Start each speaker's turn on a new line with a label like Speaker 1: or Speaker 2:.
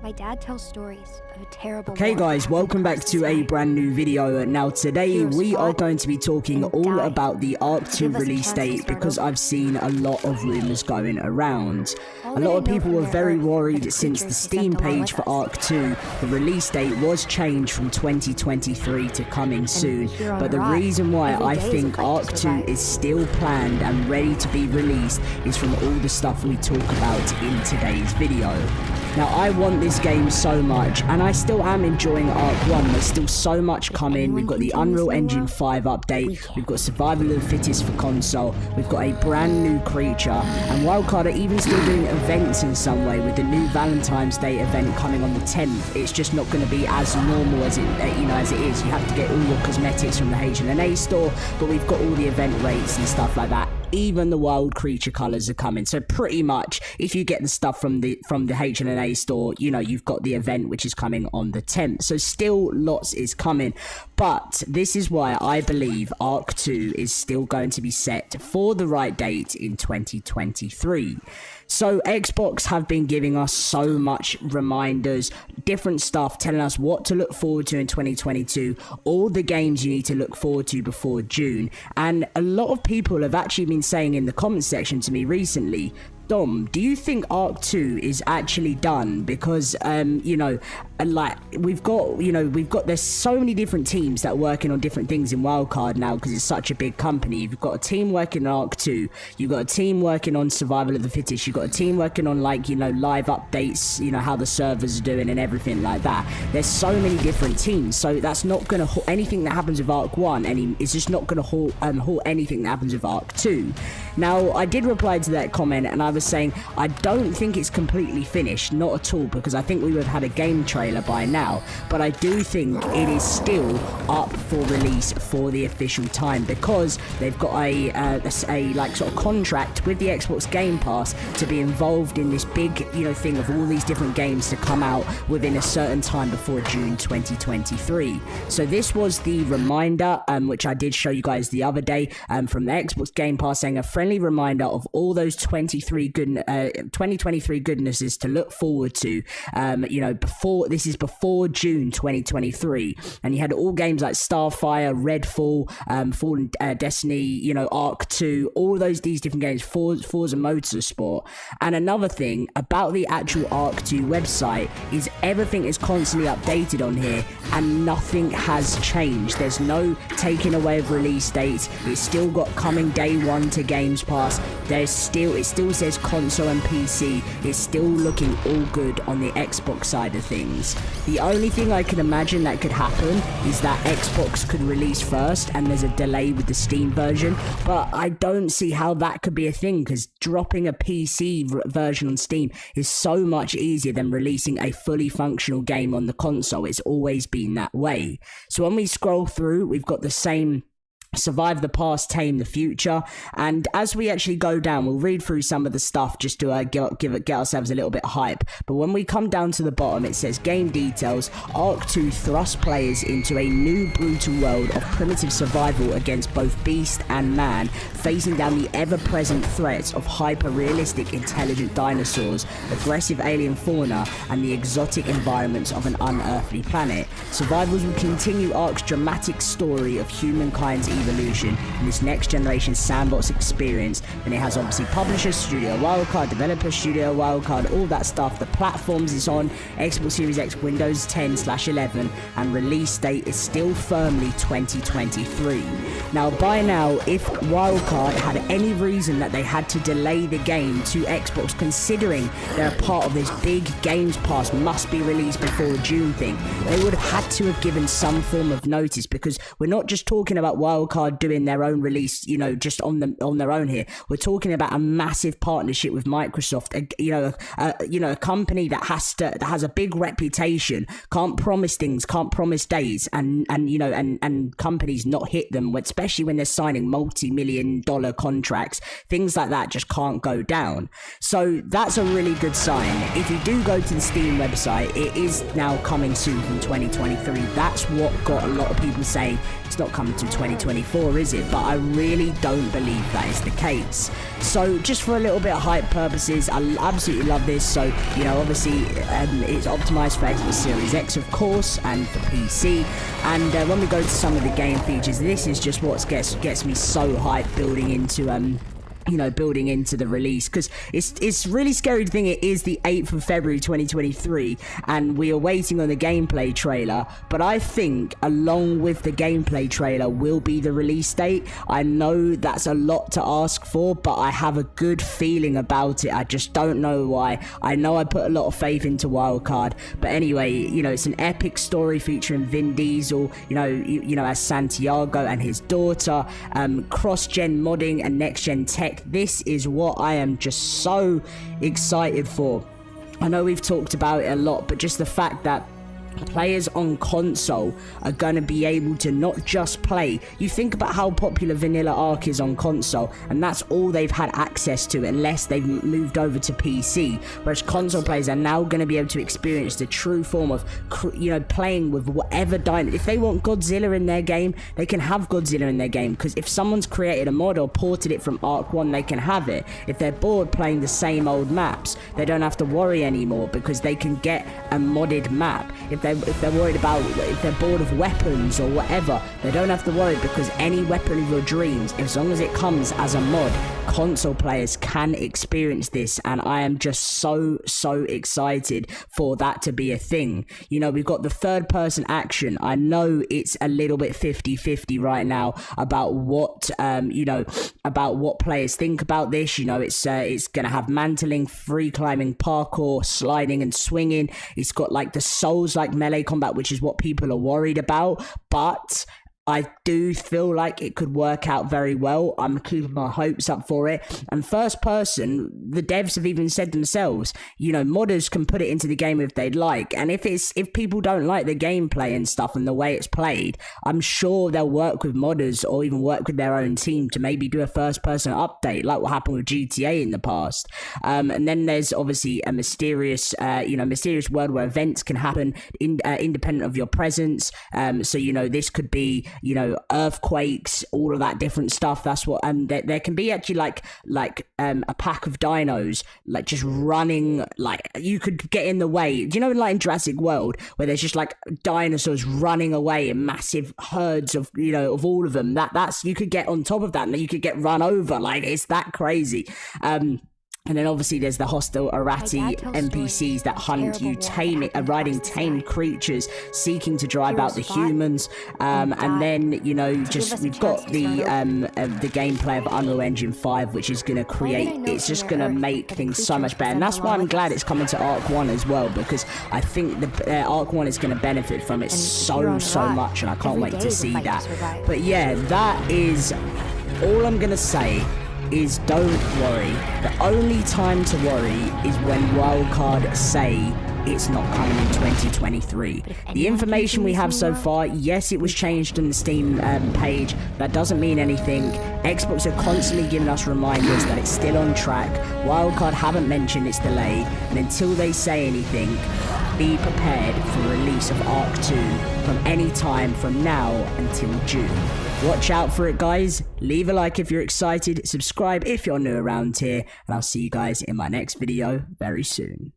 Speaker 1: My dad tells stories of a terrible
Speaker 2: Okay guys, welcome back to a brand new video. Now today we are going to be talking all about the Ark 2 release date because I've seen a lot of rumors going around. A lot of people were very worried since the Steam page for Ark 2, the release date was changed from 2023 to coming soon. But the reason why I think Ark 2 is still planned and ready to be released is from all the stuff we talk about in today's video. Now I want this game so much, and I still am enjoying Ark 1. There's still so much coming. We've got the Unreal Engine 5 update, we've got Survival of the Fittest for console, we've got a brand new creature, and Wildcard are even still doing events in some way with the new Valentine's Day event coming on the 10th. It's just not going to be as normal as it is. You have to get all your cosmetics from the H&A store, but we've got all the event rates and stuff like that. Even the wild creature colors are coming. So pretty much, if you get the stuff from the H&A store, you know, you've got the event which is coming on the 10th. So still lots is coming. But this is why I believe Ark 2 is still going to be set for the right date in 2023. So Xbox have been giving us so much reminders, different stuff, telling us what to look forward to in 2022, all the games you need to look forward to before June. And a lot of people have actually been saying in the comment section to me recently, Dom, do you think Ark 2 is actually done? Because, you know, like, there's so many different teams that are working on different things in Wildcard now because it's such a big company. You've got a team working on Ark 2, you've got a team working on Survival of the Fittest, you've got a team working on, like, you know, live updates, you know, how the servers are doing and everything like that. There's so many different teams, so that's not going to halt anything that happens with Ark 1, and it's just not going to halt anything that happens with Ark 2. Now, I did reply to that comment, and I was saying I don't think it's completely finished, not at all, because I think we would have had a game trailer by now, but I do think it is still up for release for the official time because they've got a like sort of contract with the Xbox Game Pass to be involved in this big, you know, thing of all these different games to come out within a certain time before June 2023. So this was the reminder, which I did show you guys the other day, from the Xbox Game Pass, saying a friendly reminder of all those 2023 goodnesses to look forward to, you know, before June 2023. And you had all games like Starfire, Redfall, Fallen Destiny, you know, Ark 2, all these different games, Forza Motorsport. And another thing about the actual Ark 2 website is everything is constantly updated on here and nothing has changed. There's no taking away of release dates. It's still got coming day one to Games Pass. It still says console and PC. It's still looking all good on the Xbox side of things. The only thing I can imagine that could happen is that Xbox could release first and there's a delay with the Steam version, but I don't see how that could be a thing because dropping a PC version on Steam is so much easier than releasing a fully functional game on the console. It's always been that way. So when we scroll through, we've got the same Survive the Past, Tame the Future, and as we actually go down, we'll read through some of the stuff just to get ourselves a little bit hype. But when we come down to the bottom, it says game details. Ark 2 thrusts players into a new brutal world of primitive survival against both beast and man, facing down the ever-present threats of hyper-realistic intelligent dinosaurs, aggressive alien fauna, and the exotic environments of an unearthly planet. Survivors will continue Ark's dramatic story of humankind's evolution in this next generation sandbox experience, and it has obviously publisher Studio Wildcard, developer Studio Wildcard, all that stuff. The platforms it's on: Xbox Series X, Windows 10/11, and release date is still firmly 2023. Now by now, if Wildcard had any reason that they had to delay the game to Xbox, considering they're a part of this big Games Pass must be released before June thing, they would have had to have given some form of notice, because we're not just talking about Wildcard doing their own release, you know, just on their own here. We're talking about a massive partnership with Microsoft, a company that has a big reputation, can't promise things, can't promise days, and companies not hit them, especially when they're signing multi-million-dollar contracts. Things like that just can't go down. So that's a really good sign. If you do go to the Steam website, it is now coming soon from 2023. That's what got a lot of people saying it's not coming to 2023. 2024, is it? But I really don't believe that is the case. So just for a little bit of hype purposes, I absolutely love this. So, you know, obviously it's optimized for Xbox Series X, of course, and for PC. And when we go to some of the game features, this is just what gets me so hyped building into building into the release, because it's really scary to think it is the 8th of February 2023 and we are waiting on the gameplay trailer. But I think along with the gameplay trailer will be the release date. I know that's a lot to ask for, but I have a good feeling about it. I just don't know why. I know I put a lot of faith into Wildcard, but anyway, you know, it's an epic story featuring Vin Diesel, you know, as Santiago and his daughter, cross-gen modding and next-gen tech. This is what I am just so excited for. I know we've talked about it a lot, but just the fact that players on console are going to be able to not just play. You think about how popular Vanilla Ark is on console, and that's all they've had access to unless they've moved over to PC, whereas console players are now going to be able to experience the true form of, you know, playing with whatever dynamic. If they want Godzilla in their game, they can have Godzilla in their game, because if someone's created a mod or ported it from Ark 1, they can have it. If they're bored playing the same old maps, they don't have to worry anymore, because they can get a modded map. If they're worried about, if they're bored of weapons or whatever, they don't have to worry, because any weapon of your dreams, as long as it comes as a mod, console players can experience this. And I am just so excited for that to be a thing. You know, we've got the third person action. I know it's a little bit 50-50 right now about what about what players think about this. You know, it's gonna have mantling, free climbing, parkour, sliding and swinging. It's got like the Souls like melee combat, which is what people are worried about, but I do feel like it could work out very well. I'm keeping my hopes up for it. And first person, the devs have even said themselves, you know, modders can put it into the game if they'd like. And if people don't like the gameplay and stuff and the way it's played, I'm sure they'll work with modders or even work with their own team to maybe do a first person update, like what happened with GTA in the past. And then there's obviously a mysterious world where events can happen independent of your presence. So, you know, this could be, you know, earthquakes, all of that different stuff. That's what there can be actually like a pack of dinos like just running, like you could get in the way. Do you know, like in Jurassic World, where there's just like dinosaurs running away in massive herds of, you know, of all of them, that's you could get on top of that and you could get run over. Like, it's that crazy. And then obviously there's the hostile Arati NPCs that hunt you, riding tamed creatures, seeking to drive out the humans. And then, you know, just we've got the gameplay of Unreal Engine 5, which is going to create, it's just going to make things so much better. And that's why I'm glad it's coming to Ark 1 as well, because I think the Ark 1 is going to benefit from it so much, and I can't wait to see that. But yeah, that is all I'm going to say. Is don't worry. The only time to worry is when Wildcard say it's not coming in 2023. The information we have so far, yes, it was changed on the Steam page. That doesn't mean anything. Xbox are constantly giving us reminders that it's still on track. Wildcard haven't mentioned its delay, and until they say anything, be prepared for the release of Ark 2 from any time from now until June. Watch out for it, guys. Leave a like if you're excited, subscribe if you're new around here, and I'll see you guys in my next video very soon.